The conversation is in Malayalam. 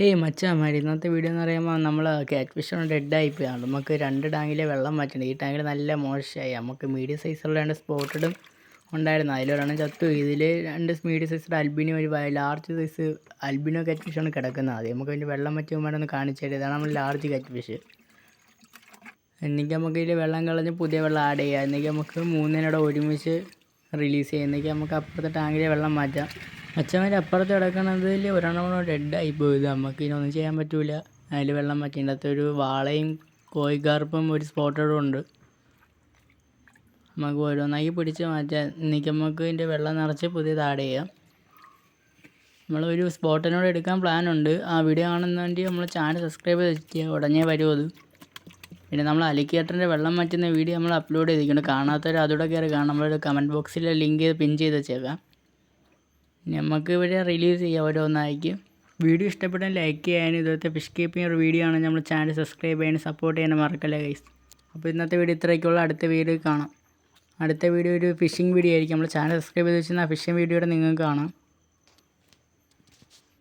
ഏയ് മച്ചാന്മാര് ഇന്നത്തെ വീഡിയോ എന്ന് പറയുമ്പോൾ നമ്മൾ ക്യാറ്റ് ഫിഷ് ഡെഡായിപ്പോയാണ്. നമുക്ക് 2 ടാങ്കിലെ വെള്ളം മാറ്റണം. ഈ ടാങ്കിൽ നല്ല മോശമായി. നമുക്ക് മീഡിയം സൈസുള്ള 2 സ്പോട്ടഡും ഉണ്ടായിരുന്നു. അതിലൊരെണ്ണം ചത്തു. ഇതിൽ 2 മീഡിയം സൈസുള്ള അൽബിനോ ഒരു ലാർജ് സൈസ് അൽബിനോ ക്യാറ്റ് ഫിഷാണ് കിടക്കുന്നത്. ആദ്യം നമുക്ക് അതിൻ്റെ വെള്ളം മറ്റുമ്പോൾ ഒന്ന് കാണിച്ചു തരാം. ഇതാണ് നമ്മൾ ലാർജ് ക്യാറ്റ് ഫിഷ്. എന്നിട്ട് നമുക്ക് ഇതിൽ വെള്ളം കളഞ്ഞ് പുതിയ വെള്ളം ആഡ് ചെയ്യാം. എന്നിട്ട് നമുക്ക് 3 ഒരുമിച്ച് റിലീസ് ചെയ്യാം. എന്നിട്ട് നമുക്ക് അപ്പുറത്തെ ടാങ്കിലെ വെള്ളം മാറ്റാം. അച്ഛന്മാർ അപ്പുറത്ത് കിടക്കണതിൽ ഒരെണ്ണം ഡെഡായി പോയത്. നമുക്ക് ഇതിനൊന്നും ചെയ്യാൻ പറ്റില്ല. അതിൽ വെള്ളം മാറ്റിൻ്റെ അകത്ത് ഒരു വാളയും കോഴിക്കാർപ്പും ഒരു സ്പോട്ടഡും ഉണ്ട്. നമുക്ക് ഓരോന്നായി പിടിച്ച് മാറ്റാം. എന്നിട്ട് നമുക്ക് ഇതിൻ്റെ വെള്ളം നിറച്ച് പുതിയത് ആഡ് ചെയ്യാം. നമ്മളൊരു സ്പോട്ടിനോട് എടുക്കാൻ പ്ലാനുണ്ട്. ആ വീഡിയോ കാണുന്നതിൻ്റെ നമ്മൾ ചാനൽ സബ്സ്ക്രൈബ് ചെയ്ത് വെക്കുക. ഉടനെ വരുമോ അത്. പിന്നെ നമ്മൾ അലിഗേറ്ററിൻ്റെ വെള്ളം മാറ്റുന്ന വീഡിയോ നമ്മൾ അപ്ലോഡ് ചെയ്തിരിക്കുന്നുണ്ട്. കാണാത്തവർ അതോടെ കയറി കാണാം. നമ്മൾ കമൻറ്റ് ബോക്സിൽ ലിങ്ക് പിൻ ചെയ്ത് വെച്ചേക്കാം. നമുക്ക് ഇവിടെ റിലീസ് ചെയ്യാം ഓരോന്നായിരിക്കും. വീഡിയോ ഇഷ്ടപ്പെട്ടാൽ ലൈക്ക് ചെയ്യാനും ഇതുപോലത്തെ ഫിഷ് കീപ്പിംഗ് ഒരു വീഡിയോ ആണ് നമ്മൾ ചാനൽ സബ്സ്ക്രൈബ് ചെയ്യാനും സപ്പോർട്ട് ചെയ്യാനും മറക്കല്ലേ ഗൈസ്. അപ്പോൾ ഇന്നത്തെ വീഡിയോ ഇത്രയൊക്കെയുള്ള. അടുത്ത വീഡിയോ കാണാം. അടുത്ത വീഡിയോ ഒരു ഫിഷിംഗ് വീഡിയോ ആയിരിക്കും. നമ്മൾ ചാനൽ സബ്സ്ക്രൈബ് ചെയ്ത് വെച്ചാൽ ആ ഫിഷിംഗ് വീഡിയോയുടെ നിങ്ങൾക്ക് കാണാം.